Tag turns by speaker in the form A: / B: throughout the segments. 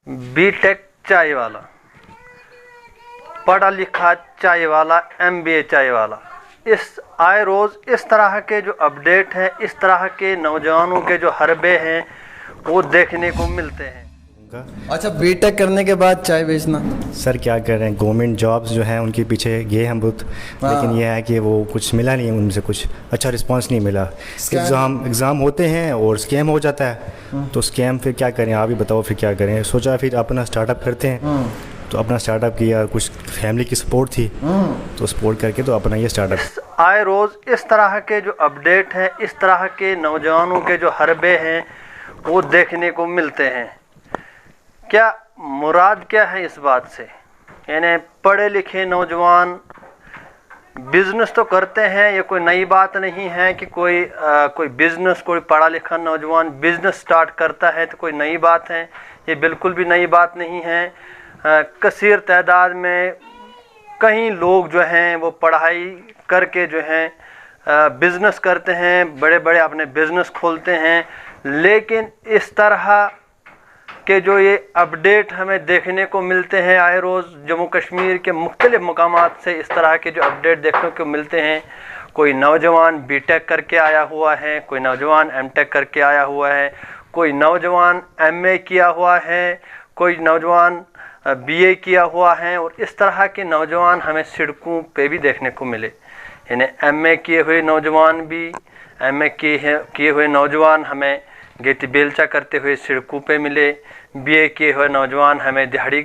A: BTech चाय वाला, पढ़ा लिखा चाय वाला, एमबीए चाय वाला, इस आए रोज़ इस तरह के जो अपडेट हैं, इस तरह के नौजवानों के जो हरबे हैं वो देखने को मिलते हैं।
B: अच्छा, बीटेक करने के बाद चाय बेचना?
C: सर क्या कर रहे हैं, गवर्नमेंट जॉब्स जो हैं उनके पीछे गए हम बहुत, लेकिन ये है कि वो कुछ मिला नहीं, उनसे कुछ अच्छा रिस्पांस नहीं मिला। एग्ज़ाम होते हैं और स्कैम हो जाता है, तो स्कैम फिर क्या करें, आप ही बताओ फिर क्या करें। सोचा फिर अपना स्टार्टअप करते हैं, तो अपना स्टार्टअप किया, कुछ फैमिली की सपोर्ट थी तो सपोर्ट करके तो अपना ये स्टार्टअप।
A: आए रोज़ इस तरह के जो अपडेट हैं, इस तरह के नौजवानों के जो हरबे हैं वो देखने को मिलते हैं। क्या मुराद क्या है इस बात से? यानी पढ़े लिखे नौजवान बिज़नेस तो करते हैं, ये कोई नई बात नहीं है कि कोई बिज़नेस, कोई पढ़ा लिखा नौजवान बिज़नेस स्टार्ट करता है तो कोई नई बात है, ये बिल्कुल भी नई बात नहीं है। कसीर तादाद में कई लोग जो हैं वो पढ़ाई करके जो हैं बिज़नेस करते हैं, बड़े बड़े अपने बिज़नेस खोलते हैं, लेकिन इस तरह के जो ये अपडेट हमें देखने को मिलते हैं आए रोज़ जम्मू कश्मीर के मुख्तलिफ़ मकामात से, इस तरह के जो अपडेट देखने को मिलते हैं। कोई नौजवान बीटेक करके आया हुआ है, कोई नौजवान एमटेक करके आया हुआ है, कोई नौजवान एमए किया हुआ है, कोई नौजवान बीए किया हुआ है, और इस तरह के नौजवान हमें सड़कों पे भी देखने को मिले। यानी एमए किए हुए नौजवान भी, एमए किए हुए नौजवान हमें गेती बेलचा करते हुए सड़कों पे मिले, बीए किए हुए नौजवान हमें दिहाड़ी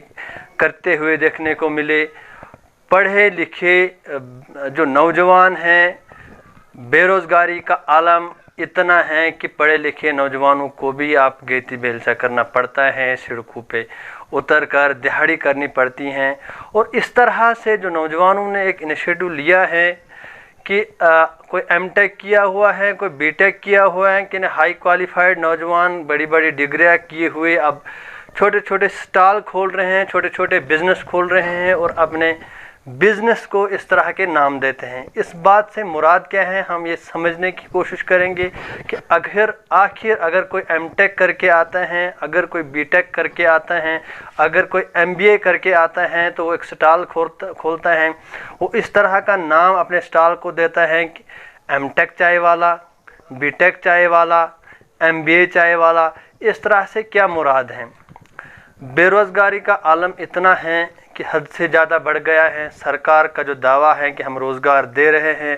A: करते हुए देखने को मिले। पढ़े लिखे जो नौजवान हैं, बेरोज़गारी का आलम इतना है कि पढ़े लिखे नौजवानों को भी आप गेती बेलचा करना पड़ता है, सड़कों पे उतर कर दिहाड़ी करनी पड़ती हैं। और इस तरह से जो नौजवानों ने एक इनिशिएटिव लिया है कि कोई एमटेक किया हुआ है, कोई बीटेक किया हुआ है, कि हाई क्वालिफाइड नौजवान बड़ी बड़ी डिग्रियां किए हुए अब छोटे छोटे स्टॉल खोल रहे हैं, छोटे छोटे बिज़नेस खोल रहे हैं और अपने बिज़नेस को इस तरह के नाम देते हैं। इस बात से मुराद क्या है, हम ये समझने की कोशिश करेंगे कि आखिर अगर कोई एमटेक करके आता है, अगर कोई बीटेक करके आता है, अगर कोई एमबीए करके आता है, तो वो एक स्टॉल खोलता है, वो इस तरह का नाम अपने स्टॉल को देता है कि एमटेक चाय वाला, बीटेक चाय वाला, एमबीए चाय वाला। इस तरह से क्या मुराद है? बेरोज़गारी का आलम इतना है कि हद से ज़्यादा बढ़ गया है। सरकार का जो दावा है कि हम रोज़गार दे रहे हैं,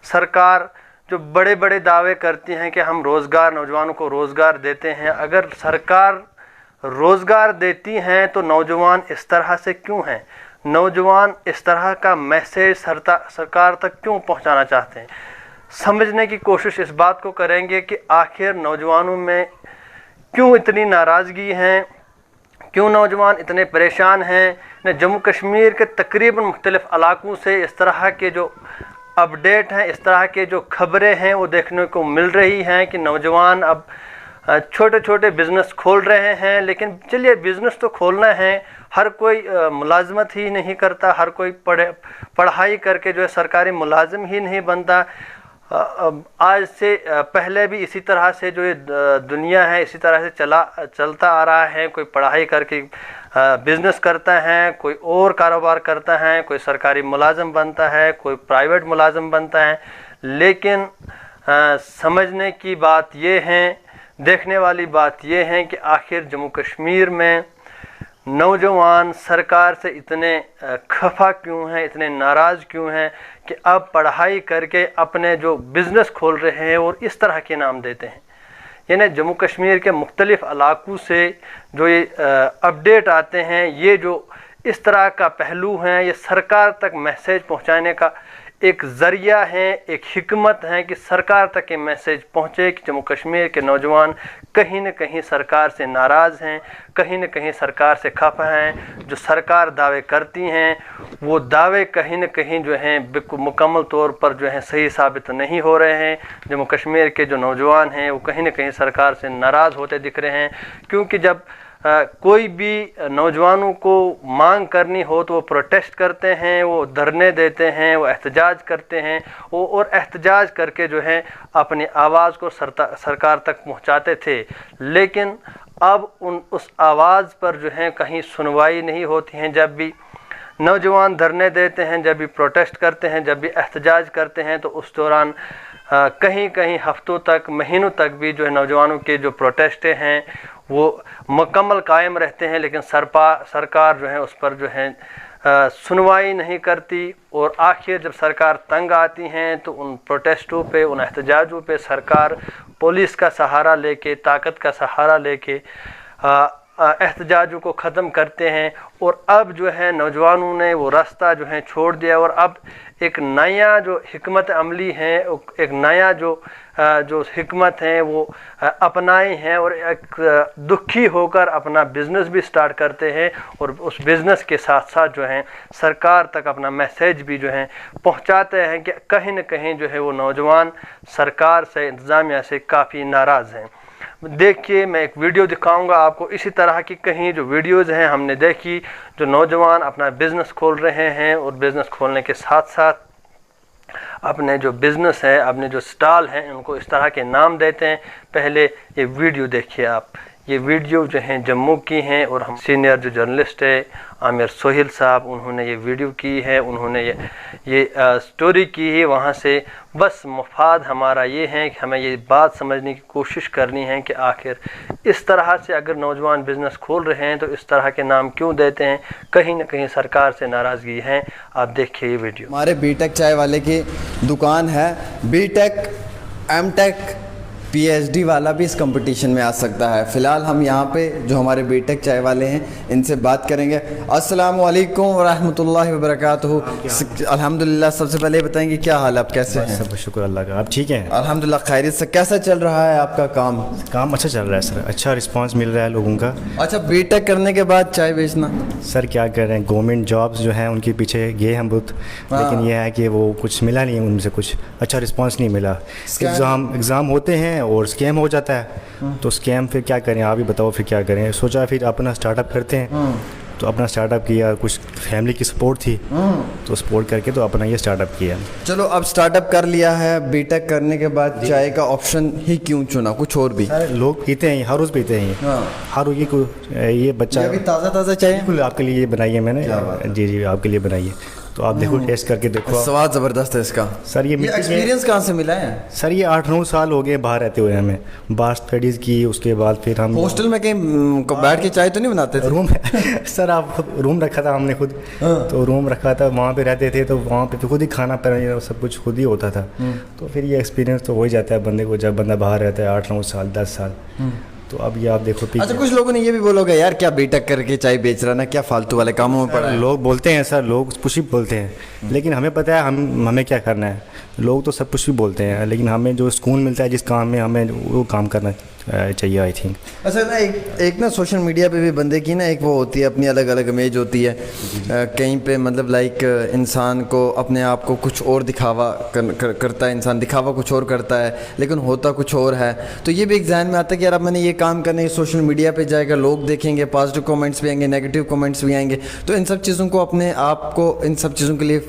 A: सरकार जो बड़े बड़े दावे करती हैं कि हम रोज़गार, नौजवानों को रोज़गार देते हैं, अगर सरकार रोज़गार देती हैं तो नौजवान इस तरह से क्यों हैं? नौजवान इस तरह का मैसेज सरकार तक क्यों पहुंचाना चाहते हैं? समझने की कोशिश इस बात को करेंगे कि आखिर नौजवानों में क्यों इतनी नाराज़गी है, क्यों नौजवान इतने परेशान हैं। जम्मू कश्मीर के तकरीबन मुख्तलिफ़ इलाक़ों से इस तरह के जो अपडेट हैं, इस तरह के जो खबरें हैं वो देखने को मिल रही हैं कि नौजवान अब छोटे छोटे बिज़नेस खोल रहे हैं। लेकिन चलिए, बिज़नेस तो खोलना है, हर कोई मुलाजमत ही नहीं करता, हर कोई पढ़ाई करके जो है सरकारी मुलाजिम ही नहीं बनता। आज से पहले भी इसी तरह से जो ये दुनिया है इसी तरह से चलता आ रहा है। कोई पढ़ाई करके बिज़नेस करता है, कोई और कारोबार करता है, कोई सरकारी मुलाजिम बनता है, कोई प्राइवेट मुलाजिम बनता है। लेकिन समझने की बात ये है, देखने वाली बात ये है कि आखिर जम्मू कश्मीर में नौजवान सरकार से इतने खफा क्यों हैं, इतने नाराज़ क्यों हैं कि अब पढ़ाई करके अपने जो बिज़नेस खोल रहे हैं और इस तरह के नाम देते हैं। यानी जम्मू कश्मीर के मुख्तलिफ़ इलाक़ों से जो ये अपडेट आते हैं, ये जो इस तरह का पहलू हैं, ये सरकार तक मैसेज पहुंचाने का एक ज़रिया है, एक हिकमत है कि सरकार तक ये मैसेज पहुँचे कि जम्मू कश्मीर के नौजवान कहीं न कहीं सरकार से नाराज़ हैं, कहीं न कहीं सरकार से खफा हैं। जो सरकार दावे करती हैं वो दावे कहीं न कहीं जो हैं बिल्कुल मुकम्मल तौर पर जो हैं सही साबित नहीं हो रहे हैं। जम्मू कश्मीर के जो नौजवान हैं वो कहीं न कहीं सरकार से नाराज़ होते दिख रहे हैं, क्योंकि जब कोई भी नौजवानों को मांग करनी हो तो वो प्रोटेस्ट करते हैं, वो धरने देते हैं, वो एहतजाज करते हैं, वो और एहतजाज करके जो है अपनी आवाज़ को सरकार तक पहुंचाते थे। लेकिन اب उस आवाज़ पर जो है कहीं सुनवाई नहीं होती हैं। जब भी नौजवान धरने देते हैं, जब भी प्रोटेस्ट करते हैं, जब भी एहतजाज करते हैं, तो उस दौरान कहीं कहीं हफ्तों तक, महीनों तक भी जो है नौजवानों के जो प्रोटेस्टें हैं वो मुकम्मल कायम रहते हैं, लेकिन सरकार जो है उस पर जो है सुनवाई नहीं करती। और आखिर जब सरकार तंग आती हैं तो उन प्रोटेस्टों पे, उन एहतजाजों पे सरकार पुलिस का सहारा लेके, ताकत का सहारा लेके एहतजाजों को ख़त्म करते हैं। और अब जो है नौजवानों ने वो रास्ता जो है छोड़ दिया, और अब एक नया जो हिकमत अमली है, एक नया जो हिकमत है वो अपनाए हैं, और एक दुखी होकर अपना बिज़नेस भी स्टार्ट करते हैं, और उस बिज़नेस के साथ साथ जो है सरकार तक अपना मैसेज भी जो है पहुंचाते हैं कि कहीं न कहीं जो है वो नौजवान सरकार से, इंतज़ामिया से काफ़ी नाराज़ हैं। देखिए, मैं एक वीडियो दिखाऊंगा आपको, इसी तरह की कहीं जो वीडियोज़ हैं हमने देखी, जो नौजवान अपना बिज़नेस खोल रहे हैं, और बिज़नेस खोलने के साथ साथ अपने जो बिज़नेस है, अपने जो स्टॉल हैं, उनको इस तरह के नाम देते हैं। पहले ये वीडियो देखिए आप। ये वीडियो जो हैं जम्मू की हैं, और हम सीनियर जो जर्नलिस्ट है आमिर सोहेल साहब, उन्होंने ये वीडियो की है, उन्होंने ये स्टोरी की है वहाँ से। बस मफाद हमारा ये है कि हमें ये बात समझने की कोशिश करनी है कि आखिर इस तरह से अगर नौजवान बिज़नेस खोल रहे हैं तो इस तरह के नाम क्यों देते हैं। कहीं ना कहीं सरकार से नाराज़गी है। आप देखिए ये वीडियो।
B: हमारे बीटेक चाय वाले की दुकान है। बीटेक, एमटेक, पीएचडी वाला भी इस कंपटीशन में आ सकता है। फ़िलहाल हम यहाँ पे जो हमारे बीटेक चाय वाले हैं इनसे बात करेंगे। अस्सलाम वालेकुम वरहमतुल्लाहि वबरकातुहू। अल्हम्दुलिल्लाह, सबसे पहले ये बताएंगे क्या हाल, आप कैसे हैं?
C: सब शुक्र अल्लाह का, आप ठीक हैं?
B: अल्हम्दुलिल्लाह खैरियत से। कैसा चल रहा है आपका काम?
C: काम अच्छा चल रहा है सर, अच्छा रिस्पांस मिल रहा है लोगों का।
B: अच्छा, बीटेक करने के बाद चाय बेचना?
C: सर क्या कर रहे हैं, गवर्नमेंट जॉब्स जो हैं उनके पीछे गए हम बहुत, लेकिन यह है कि वो कुछ मिला नहीं, उनसे कुछ अच्छा रिस्पांस नहीं मिला। एग्ज़ाम होते हैं और स्कैम हो जाता है, तो स्कैम फिर क्या करें, आप ही बताओ फिर क्या करें। सोचा फिर अपना स्टार्टअप करते हैं, तो अपना स्टार्टअप किया, कुछ फैमिली की सपोर्ट थी तो सपोर्ट करके तो अपना ये स्टार्टअप किया।
B: चलो, अब स्टार्टअप कर लिया है, बीटेक करने के बाद चाय का ऑप्शन ही क्यों चुना? कुछ और भी
C: लोग पीते हैं, हर रोज़ पीते हैं। हर ये बच्चा
B: अभी ताज़ा चाय
C: बिल्कुल आपके लिए ये बनाई है मैंने। जी आपके लिए बनाई है, तो आप देखो, टेस्ट करके देखो।
B: स्वाद ज़बरदस्त है इसका।
C: सर ये
B: एक्सपीरियंस कहाँ से मिला है?
C: सर ये 8-9 साल हो गए बाहर रहते हुए हमें। बाहर स्टडीज़ की, उसके बाद फिर हम
B: हॉस्टल में कहीं बैठ के चाय तो नहीं बनाते थे?
C: रूम सर आप खुद रूम रखा था हमने खुद, तो रूम रखा था, वहाँ पे रहते थे, तो वहाँ पे तो खुद ही खाना पीना सब कुछ खुद ही होता था। तो फिर ये एक्सपीरियंस तो हो ही जाता है बंदे को, जब बंदा बाहर रहता है 8-9 साल 10 साल। तो अब ये आप देखो।
B: अच्छा, कुछ लोगों ने ये भी बोलोगे यार क्या बीटेक करके चाय बेच रहा ना, क्या फालतू वाले कामों में पड़ा है?
C: लोग बोलते हैं सर, लोग कुछ भी बोलते हैं, लेकिन हमें पता है हमें क्या करना है। लोग तो सब कुछ भी बोलते हैं, लेकिन हमें जो सुकून मिलता है जिस काम में, हमें वो काम करना चाहिए आई थिंक।
B: अच्छा ना, एक ना सोशल मीडिया पे भी बंदे की ना एक वो होती है, अपनी अलग अलग इमेज होती है। कहीं पे मतलब लाइक इंसान को अपने आप को कुछ और दिखावा करता है, इंसान दिखावा कुछ और करता है लेकिन होता कुछ और है। तो ये भी एक ज़हन में आता है कि यार अब मैंने ये काम करने, सोशल मीडिया पे जाएगा, लोग देखेंगे, पॉजिटिव कमेंट्स भी आएंगे, नेगेटिव कमेंट्स भी आएंगे। तो इन सब चीज़ों को अपने आप को इन सब चीज़ों के लिए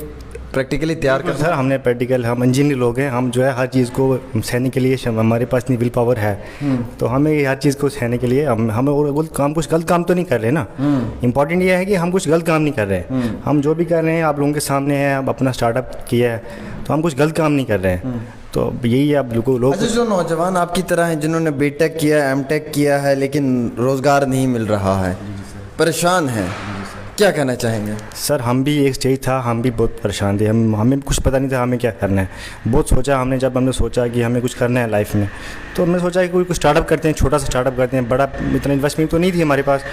B: प्रैक्टिकली तैयार कर।
C: सर हमने प्रैक्टिकल, हम इंजीनियर लोग हैं, हम जो है हर चीज़ को सहने के लिए हमारे पास इतनी विल पावर है, तो हमें हर चीज़ को सहने के लिए हमें और कुछ गलत काम तो नहीं कर रहे ना। इंपॉर्टेंट ये है कि हम कुछ गलत काम नहीं कर रहे। हम जो भी कर रहे हैं आप लोगों के सामने है, अब अपना स्टार्टअप किया है तो हम कुछ गलत काम नहीं कर रहे हैं। तो यही है आप लोग।
B: अच्छा, जो नौजवान आपकी तरह हैं जिन्होंने बीटेक किया, एमटेक किया है लेकिन रोज़गार नहीं मिल रहा है, परेशान है, क्या कहना चाहेंगे?
C: सर हम भी एक स्टेज था, हम भी बहुत परेशान थे, हमें कुछ पता नहीं था हमें क्या करना है। बहुत सोचा हमने, जब हमने सोचा कि हमें कुछ करना है लाइफ में, तो हमने सोचा कि कोई स्टार्टअप करते हैं, छोटा सा स्टार्टअप करते हैं। बड़ा इतना इन्वेस्टमेंट तो नहीं थी हमारे पास,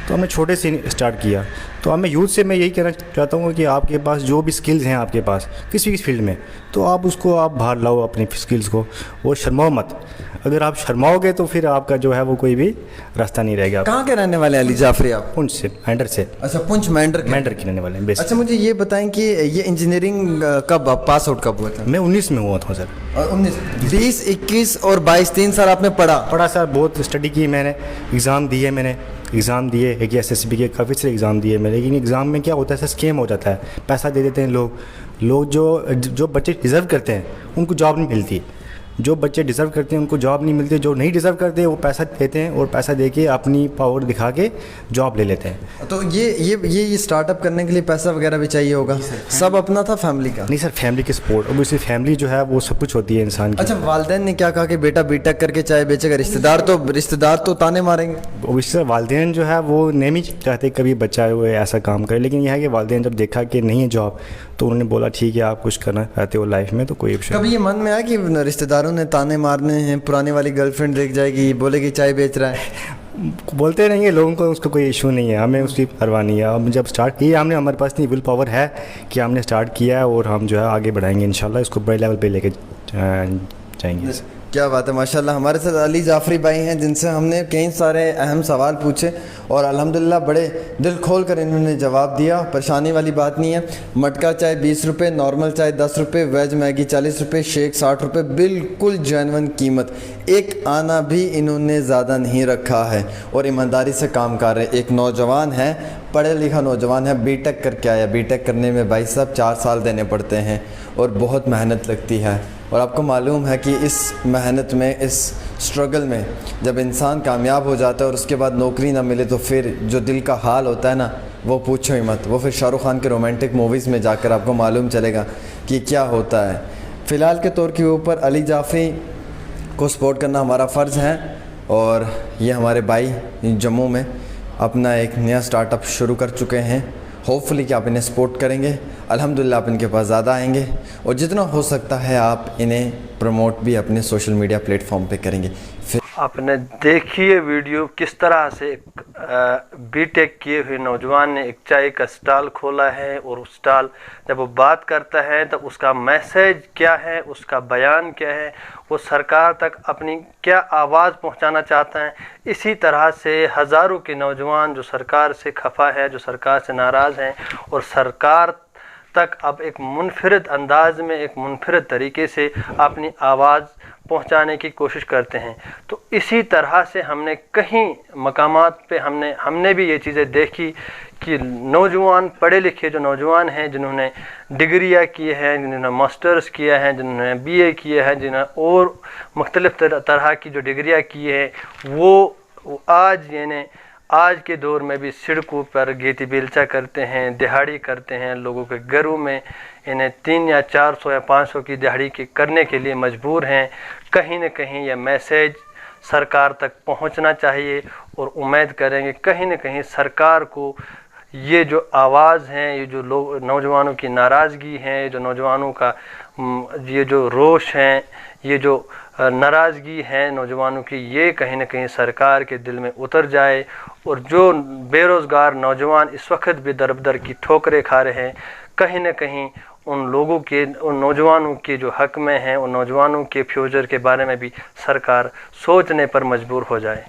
C: तो हमने छोटे से स्टार्ट किया। तो हमें यूथ से मैं यही कहना चाहता हूँ कि आपके पास जो भी स्किल्स हैं आपके पास किसी भी फील्ड में, तो आप उसको आप बाहर लाओ अपनी स्किल्स को, वो शर्माओ मत। अगर आप शर्माओगे तो फिर आपका जो है वो कोई भी रास्ता नहीं रहेगा।
B: कहाँ के रहने वाले हैं अली जाफरी आप?
C: पुंछ से, मेंढर से।
B: अच्छा, पुंछ मेंढर
C: के रहने वाले हैं।
B: अच्छा, मुझे ये बताएं कि ये इंजीनियरिंग कब पास आउट कब हुआ था?
C: मैं 19 में हुआ था सर।
B: 19, 20, 21 और 22 3 साल आपने पढ़ा
C: सर, बहुत स्टडी की मैंने, एग्ज़ाम दिए, एक SSB के काफ़ी सारे एग्ज़ाम दिए मैंने। लेकिन एग्ज़ाम में क्या होता है सर, स्कैम हो जाता है, पैसा दे देते हैं लोग जो बच्चे डिज़र्व करते हैं उनको जॉब नहीं मिलती। جو بچے ڈیزرو کرتے ہیں ان کو جاب نہیں ملتی, جو نہیں ڈیزرو کرتے وہ پیسہ دیتے ہیں اور پیسہ دے کے اپنی پاور دکھا کے جاب لے لیتے ہیں.
B: تو یہ اسٹارٹ اپ کرنے کے لیے پیسہ وغیرہ بھی چاہیے ہوگا, سب اپنا تھا فیملی کا؟
C: نہیں سر, فیملی کی سپورٹ, اور اسی فیملی جو ہے وہ سب کچھ ہوتی ہے انسان کی.
B: اچھا, والدین نے کیا کہا کہ بیٹا بی ٹیک کر کے چائے بیچے گا؟ رشتہ دار تو تانے ماریں گے.
C: اس سے والدین جو ہے وہ نہیں چاہتے کبھی بچہ وہ ایسا کام کرے, لیکن یہ ہے کہ والدین جب دیکھا کہ نہیں ہے جاب تو انہوں نے بولا ٹھیک ہے آپ کچھ کرنا چاہتے ہو لائف میں تو کوئی آپشن.
B: کبھی یہ من میں آیا کہ رشتہ داروں نے تانے مارنے ہیں, پرانی والی گرل فرینڈ دیکھ جائے گی, بولے گی چائے بیچ رہا ہے؟
C: بولتے رہیں گے لوگوں کو, اس کا کوئی ایشو نہیں ہے, ہمیں اس کی پرواہ نہیں ہے. ہم جب اسٹارٹ کیا ہم نے, ہمارے پاس اتنی ول پاور ہے کہ ہم نے اسٹارٹ کیا ہے اور ہم جو ہے آگے بڑھائیں گے انشاءاللہ, اس کو بڑے لیول پہ لے کے جائیں گے.
B: کیا بات ہے, ماشاءاللہ. ہمارے ساتھ علی جعفری بھائی ہیں جن سے ہم نے کئی سارے اہم سوال پوچھے اور الحمدللہ بڑے دل کھول کر انہوں نے جواب دیا. پریشانی والی بات نہیں ہے. مٹکا چائے 20 روپے, نارمل چائے 10 روپے, ویج میگی 40 روپے, شیک 60 روپے, بالکل جینون قیمت. ایک آنا بھی انہوں نے زیادہ نہیں رکھا ہے اور ایمانداری سے کام کر رہے. ایک نوجوان ہے, پڑھے لکھا نوجوان ہے, بی ٹیک کر کے آیا. بی ٹیک کرنے میں بھائی صاحب 4 سال دینے پڑتے ہیں اور بہت محنت لگتی ہے. اور آپ کو معلوم ہے کہ اس محنت میں, اس سٹرگل میں جب انسان کامیاب ہو جاتا ہے اور اس کے بعد نوکری نہ ملے تو پھر جو دل کا حال ہوتا ہے نا, وہ پوچھو ہی مت. وہ پھر شاہ رخ خان کے رومانٹک موویز میں جا کر آپ کو معلوم چلے گا کہ کیا ہوتا ہے. فی الحال کے طور کے اوپر علی جعفری کو سپورٹ کرنا ہمارا فرض ہے, اور یہ ہمارے بھائی جموں میں اپنا ایک نیا سٹارٹ اپ شروع کر چکے ہیں. ہوپ فلی کہ آپ انہیں سپورٹ کریں گے. الحمدللہ آپ ان کے پاس زیادہ آئیں گے اور جتنا ہو سکتا ہے آپ انہیں پروموٹ بھی اپنے سوشل میڈیا پلیٹ فارم پہ کریں گے.
A: آپ نے دیکھیے ویڈیو کس طرح سے ایک بی ٹیک کیے ہوئے نوجوان نے ایک چائے کا سٹال کھولا ہے, اور اس سٹال جب وہ بات کرتا ہے تو اس کا میسیج کیا ہے, اس کا بیان کیا ہے, وہ سرکار تک اپنی کیا آواز پہنچانا چاہتا ہے. اسی طرح سے ہزاروں کے نوجوان جو سرکار سے خفا ہے, جو سرکار سے ناراض ہیں, اور سرکار تک اب ایک منفرد انداز میں, ایک منفرد طریقے سے اپنی آواز پہنچانے کی کوشش کرتے ہیں. تو اسی طرح سے ہم نے کہیں مقامات پہ ہم نے بھی یہ چیزیں دیکھی کہ نوجوان پڑھے لکھے جو نوجوان ہیں, جنہوں نے ڈگریاں کی ہیں, جنہوں نے ماسٹرز کیا ہے, جنہوں نے بی اے کیے ہیں, جنہوں نے اور مختلف طرح کی جو ڈگریاں کی ہیں, وہ آج کے دور میں بھی سڑکوں پر گیتی بیلچا کرتے ہیں, دہاڑی کرتے ہیں, لوگوں کے گھروں میں انہیں 300 یا 400 یا 500 کی دہاڑی کرنے کے لیے مجبور ہیں. کہیں نہ کہیں یہ میسیج سرکار تک پہنچنا چاہیے, اور امید کریں گے کہیں نہ کہیں سرکار کو یہ جو آواز ہیں, یہ جو نوجوانوں کی ناراضگی ہیں, جو نوجوانوں کا یہ جو روش ہیں, یہ جو ناراضگی ہے نوجوانوں کی, یہ کہیں نہ کہیں سرکار کے دل میں اتر جائے. اور جو بے روزگار نوجوان اس وقت بھی در بدر کی ٹھوکریں کھا رہے ہیں, کہیں نہ کہیں ان نوجوانوں کے جو حق میں ہیں, ان نوجوانوں کے فیوچر کے بارے میں بھی سرکار سوچنے پر مجبور ہو جائے.